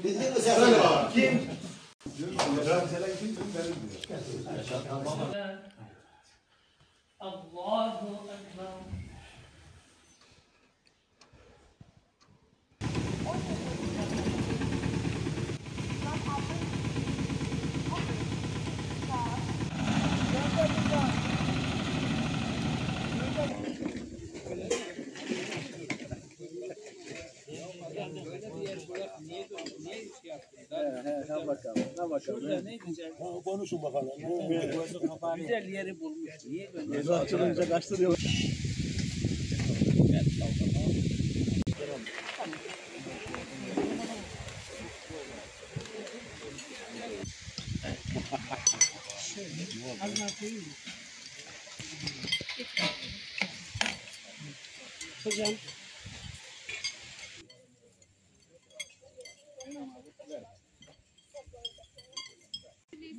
Bildin mi sen? Kim? Allahu Ekber. Konuşun bakalım. Güzel yeri bulmuş. Niye böyle? Gözü açılınca kaçtırıyor. Hocam.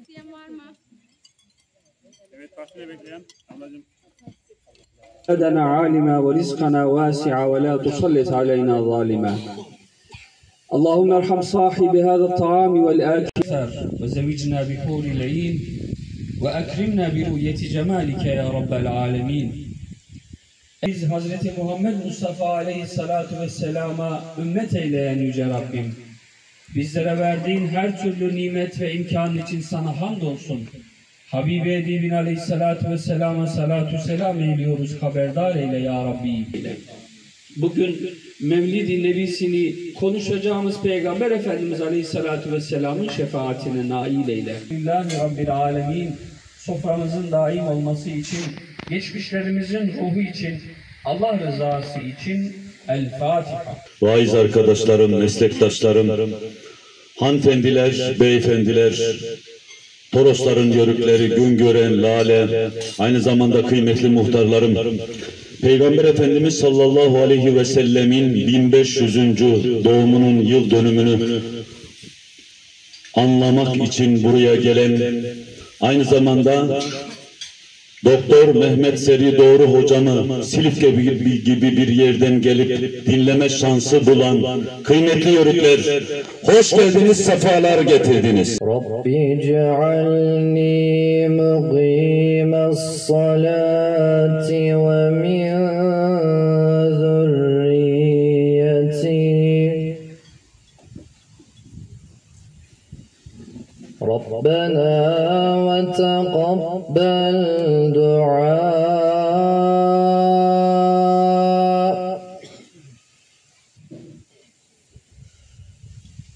İsteyen var mı? Evet, başlıyor bekleyen. Ablacığım. أدنا عالما ورزقنا واسعا ولا تسلط علينا ظالما اللهم ارحم صاحب هذا الطعام والآثار وزوجنا بحور العين وأكرمنا برؤية جمالك يا رب العالمين. Biz Hazreti Muhammed Mustafa Aleyhissalatu Vesselam'a ümmet eyleyen Yüce Rabbim, bizlere verdiğin her türlü nimet ve imkan için sana hamdolsun. Habibi Edibin Aleyhissalatu Vesselam'a salatu selam eyliyoruz, haberdar eyle ya Rabbi. Bugün Mevlid-i Nebisini konuşacağımız Peygamber Efendimiz Aleyhissalatu Vesselam'ın şefaatine nail eyle. Bismillahi Rabbil Alemin. Soframızın daim olması için, geçmişlerimizin ruhu için, Allah rızası için El Fatiha. Vaiz arkadaşlarım, meslektaşlarım, hanımefendiler, beyefendiler, Torosların yörükleri, Güngören, Lale, aynı zamanda kıymetli muhtarlarım, Peygamber Efendimiz sallallahu aleyhi ve sellemin 1500. doğumunun yıl dönümünü anlamak için buraya gelen, aynı zamanda Doktor Mehmet Seri Doğru hocamı Silifke gibi bir yerden gelip dinleme şansı bulan kıymetli yörükler, hoş geldiniz, sefalar getirdiniz. Rabbi cealni muqimes salati ve min zürriyeti. Rabbena ve teqabbel dua.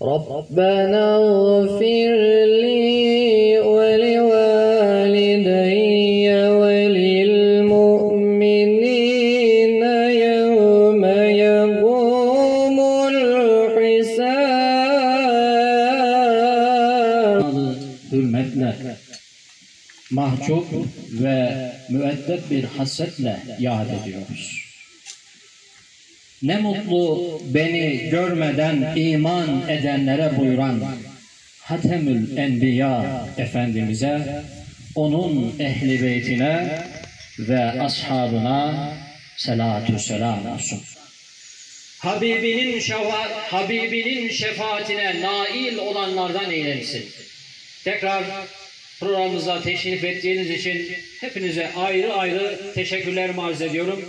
Rabbena ighfir li ve li validayya ve lil mu'minina yevme yegumul hisab. Hürmetle, mahcup ve müeddep bir hasretle yad ediyoruz. Ne mutlu beni görmeden iman edenlere buyuran Hatemül Enbiya Efendimiz'e, onun ehli beytine ve ashabına selatü selam olsun. Habibinin şefaatine nail olanlardan eylesin. Tekrar programımıza teşrif ettiğiniz için hepinize ayrı ayrı teşekkürlerimi arz ediyorum.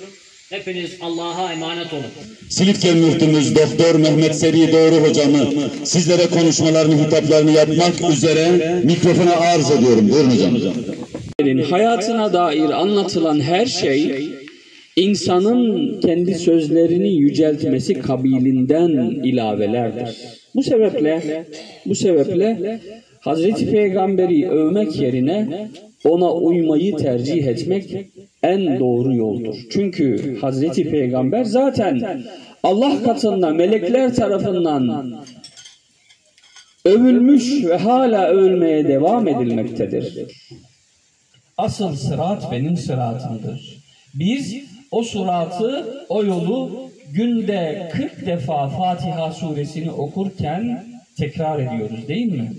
Hepiniz Allah'a emanet olun. Silifke müftümüz Doktor Mehmet Seri Doğru hocamı sizlere konuşmalarını, hitaplarını yapmak üzere mikrofona arz ediyorum. Buyurun hocam. Hayatına dair anlatılan her şey, insanın kendi sözlerini yüceltmesi kabilinden ilavelerdir. Bu sebeple Hazreti Peygamber'i övmek yerine ona uymayı tercih etmek en doğru yoldur. Çünkü Hazreti Peygamber zaten Allah katında melekler tarafından övülmüş ve hala övülmeye devam edilmektedir. Asıl sırat benim sıratımdır. Biz o sıratı, o yolu günde 40 defa Fatiha suresini okurken tekrar ediyoruz, değil mi?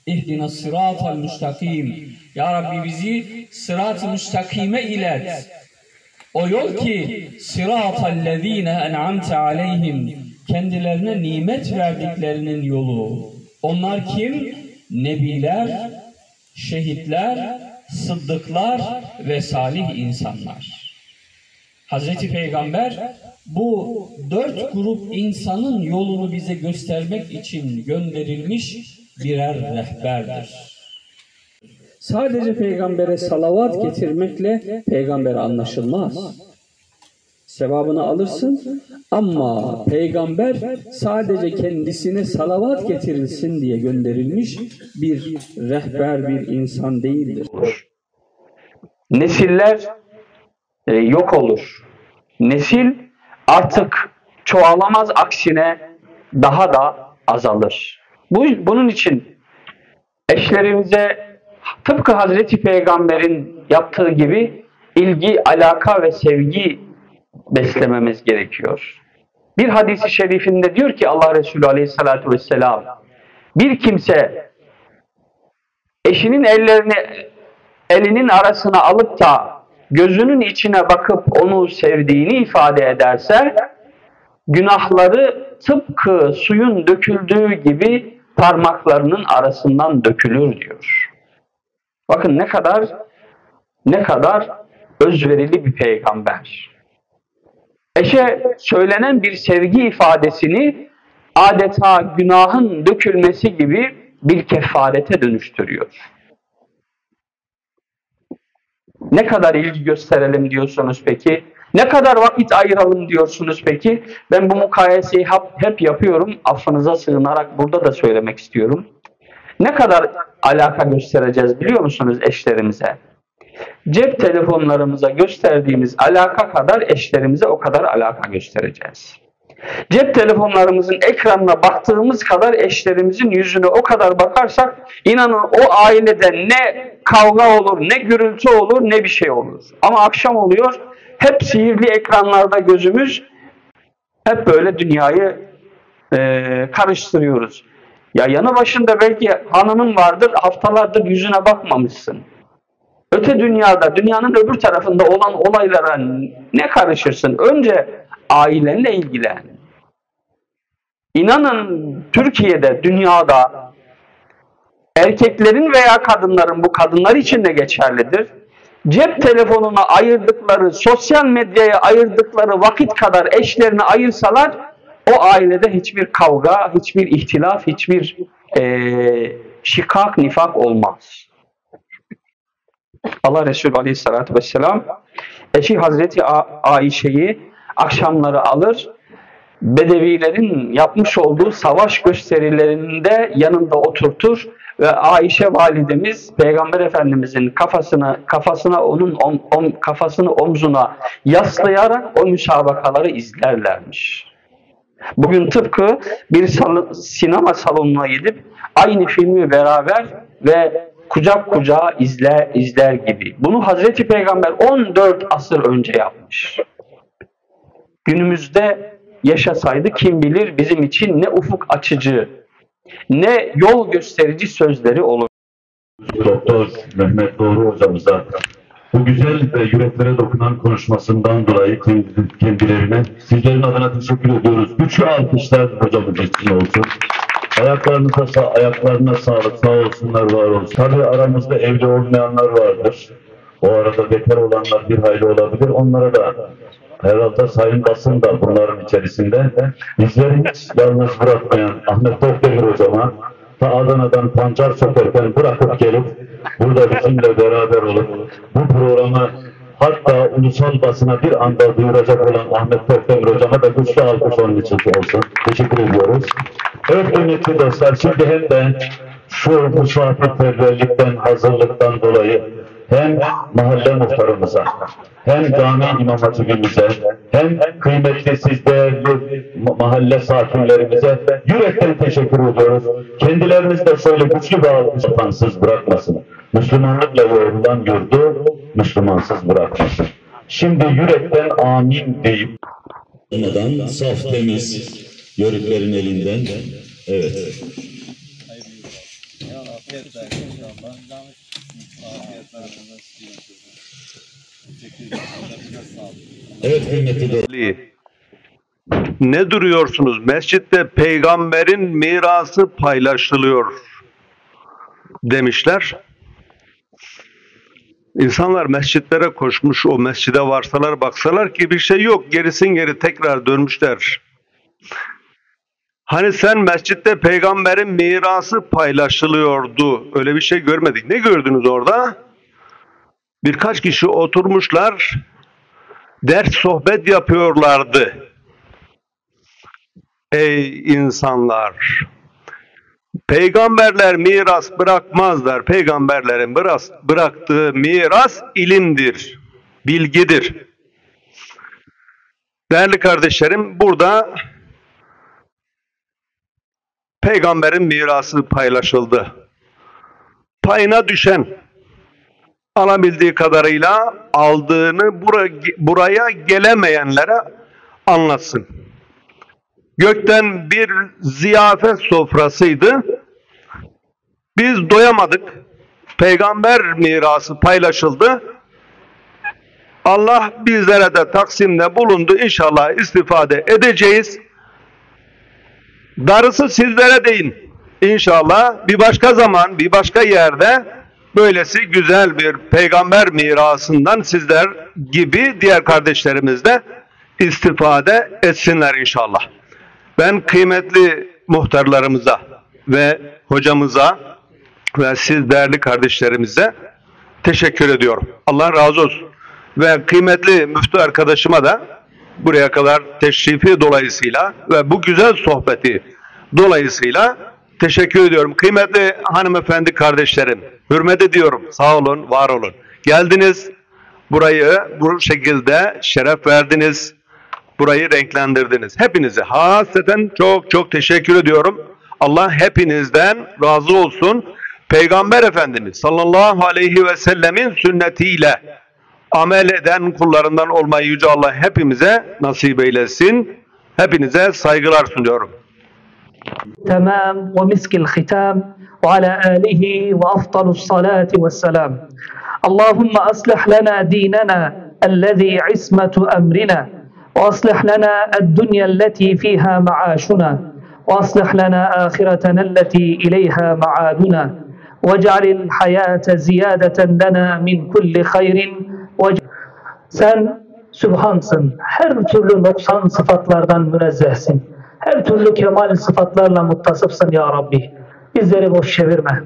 İhdina sıratal müstakim. Ya Rabbi bizi sırat-ı müstakime ilet. O yol ki sıratallezine en'amte aleyhim, kendilerine nimet verdiklerinin yolu. Onlar kim? Nebiler, şehitler, sıddıklar ve salih insanlar. Hazreti Peygamber bu 4 grup insanın yolunu bize göstermek için gönderilmiş birer rehberdir. Sadece peygambere salavat getirmekle peygamber anlaşılmaz. Sevabını alırsın ama peygamber sadece kendisine salavat getirilsin diye gönderilmiş bir rehber, bir insan değildir. Nesiller yok olur. Nesil artık çoğalamaz, aksine daha da azalır. Bunun için eşlerimize tıpkı Hazreti Peygamber'in yaptığı gibi ilgi, alaka ve sevgi beslememiz gerekiyor. Bir hadis-i şerifinde diyor ki Allah Resulü Aleyhisselatü Vesselam, bir kimse eşinin elinin arasına alıp da gözünün içine bakıp onu sevdiğini ifade ederse, günahları tıpkı suyun döküldüğü gibi parmaklarının arasından dökülür diyor. Bakın ne kadar özverili bir peygamber. Eşe söylenen bir sevgi ifadesini adeta günahın dökülmesi gibi bir kefarete dönüştürüyor. Ne kadar ilgi gösterelim diyorsunuz peki? Ne kadar vakit ayıralım diyorsunuz peki? Ben bu mukayeseyi hep yapıyorum. Affınıza sığınarak burada da söylemek istiyorum. Ne kadar alaka göstereceğiz biliyor musunuz eşlerimize? Cep telefonlarımıza gösterdiğimiz alaka kadar eşlerimize o kadar alaka göstereceğiz. Cep telefonlarımızın ekranına baktığımız kadar eşlerimizin yüzüne o kadar bakarsak, inanın o ailede ne kavga olur, ne gürültü olur, ne bir şey olur. Ama akşam oluyor, hep sihirli ekranlarda gözümüz, hep böyle dünyayı karıştırıyoruz. Ya yanı başında belki hanımın vardır, haftalardır yüzüne bakmamışsın. Öte dünyada, dünyanın öbür tarafında olan olaylara ne karışırsın? Önce ailenle ilgilen. İnanın Türkiye'de, dünyada erkeklerin veya kadınların, bu kadınlar için de geçerlidir, cep telefonuna ayırdıkları, sosyal medyaya ayırdıkları vakit kadar eşlerine ayırsalar, o ailede hiçbir kavga, hiçbir ihtilaf, hiçbir şikak, nifak olmaz. Allah Resulü Aleyhisselatü Vesselam eşi Hazreti Ayşe'yi akşamları alır, Bedevilerin yapmış olduğu savaş gösterilerinde yanında oturtur ve Ayşe validemiz Peygamber Efendimizin kafasını omzuna yaslayarak o müsabakaları izlerlermiş. Bugün tıpkı bir sinema salonuna gidip aynı filmi beraber ve kucak kucağa izler gibi. Bunu Hazreti Peygamber 14 asır önce yapmış. Günümüzde yaşasaydı kim bilir bizim için ne ufuk açıcı, ne yol gösterici sözleri olur. Doktor Mehmet Doğru hocamıza bu güzel ve yüreklere dokunan konuşmasından dolayı kendilerine sizlerin adına teşekkür ediyoruz. Güçlü alkışlar hocamız için olsun. Ayaklarına sağlık, sağ olsunlar, var olsun. Tabii aramızda evli olmayanlar vardır. O arada bekar olanlar bir hayli olabilir. Onlara da herhalde sayın basın da bunların içerisinde. Bizleri hiç yalnız bırakmayan Ahmet Tokdemir hocama ta Adana'dan pancar sökerken bırakıp gelip burada bizimle beraber olup bu programı hatta ulusal basına bir anda duyuracak olan Ahmet Tokdemir hocama da güçlü alkış onun için olsun. Teşekkür ediyoruz. Evet kıymetli dostlar, şimdi hem de şu misafirperverlikten, hazırlıktan dolayı hem mahalle muhtarımıza, hem cami imam hatibimize, hem kıymetli siz değerli mahalle sakinlerimize yürekten teşekkür ediyoruz. Kendileriniz de şöyle güçlü bir alkış yapansız bırakmasın. Müslümanlıkla yoğrulan yurdu Müslümansız bırakmasın. Şimdi yürekten amin deyip saf temiz yörüklerin elinden, evet. Evet kıymetli dostlar. Ne duruyorsunuz? Mescitte peygamberin mirası paylaşılıyor demişler. İnsanlar mescitlere koşmuş, o mescide varsalar baksalar ki bir şey yok. Gerisin geri tekrar dönmüşler. Hani sen mescitte peygamberin mirası paylaşılıyordu. Öyle bir şey görmedik. Ne gördünüz orada? Birkaç kişi oturmuşlar, ders sohbet yapıyorlardı. Ey insanlar! Peygamberler miras bırakmazlar. Peygamberlerin bıraktığı miras ilimdir, bilgidir. Değerli kardeşlerim, burada peygamberin mirası paylaşıldı. Payına düşen alabildiği kadarıyla aldığını buraya gelemeyenlere anlatsın. Gökten bir ziyafet sofrasıydı. Biz doyamadık. Peygamber mirası paylaşıldı. Allah bizlere de taksimde bulundu. İnşallah istifade edeceğiz. Darısı sizlere deyin. İnşallah bir başka zaman, bir başka yerde böylesi güzel bir peygamber mirasından sizler gibi diğer kardeşlerimiz de istifade etsinler inşallah. Ben kıymetli muhtarlarımıza ve hocamıza ve siz değerli kardeşlerimize teşekkür ediyorum. Allah razı olsun. Ve kıymetli müftü arkadaşıma da buraya kadar teşrifi dolayısıyla ve bu güzel sohbeti dolayısıyla teşekkür ediyorum. Kıymetli hanımefendi kardeşlerim, hürmet ediyorum. Sağ olun, var olun. Geldiniz, burayı bu şekilde şeref verdiniz. Burayı renklendirdiniz. Hepinize hasreten çok çok teşekkür ediyorum. Allah hepinizden razı olsun. Peygamber Efendimiz sallallahu aleyhi ve sellemin sünnetiyle amel eden kullarından olmayı Yüce Allah hepimize nasip eylesin. Hepinize saygılar sunuyorum. تمام ومسك الختام وعلى آله وأفضل الصلاة والسلام اللهم أصلح لنا ديننا الذي عصمة أمرنا وأصلح لنا الدنيا التي فيها معاشنا وأصلح لنا آخرتنا التي إليها معادنا واجعل الحياة زيادة لنا من كل خير Sen Sübhansın, her türlü noksan sıfatlardan münezzehsin. Her türlü kemal sıfatlarla muttasıfsın ya Rabbi. Bizleri boş çevirme.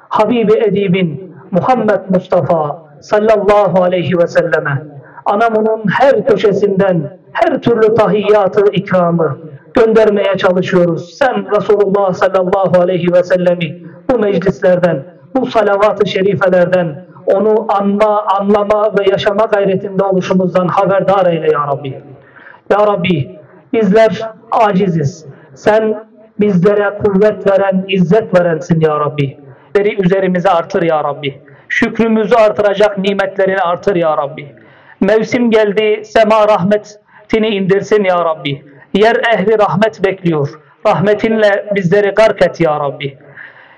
Habibi Edibin Muhammed Mustafa sallallahu aleyhi ve selleme anamının her köşesinden her türlü tahiyyatı ikramı göndermeye çalışıyoruz. Sen Resulullah sallallahu aleyhi ve sellemi bu meclislerden, bu salavat-ı şerifelerden onu anma, anlama ve yaşama gayretinde oluşumuzdan haberdar eyle ya Rabbi. Ya Rabbi, bizler aciziz. Sen bizlere kuvvet veren, izzet verensin ya Rabbi. Üzerimize artır ya Rabbi. Şükrümüzü artıracak nimetlerini artır ya Rabbi. Mevsim geldi, sema rahmetini indirsin ya Rabbi. Yer ehli rahmet bekliyor. Rahmetinle bizleri gark et ya Rabbi.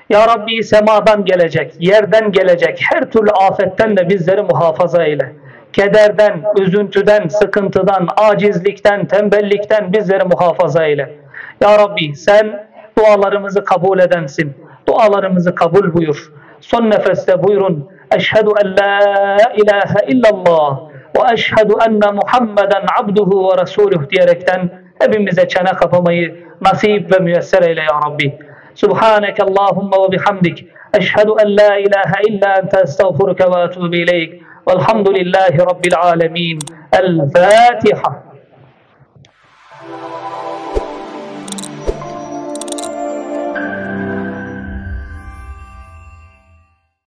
Ya Rabbi, semadan gelecek, yerden gelecek her türlü afetten de bizleri muhafaza eyle. Kederden, üzüntüden, sıkıntıdan, acizlikten, tembellikten bizleri muhafaza eyle. Ya Rabbi, sen dualarımızı kabul edensin. Dualarımızı kabul buyur. Son nefeste buyurun. Eşhedü en la ilahe illallah ve eşhedü enne Muhammeden abduhu ve resuluh diyerekten hepimize çene kapamayı nasip ve müyesser eyle ya Rabbi. Subhaneke Allahumma ve bihamdik. Eşhedü en la ilahe illa ente estağfuruke ve etûbü ileyk. Velhamdülillahi Rabbil alemin. El Fatiha.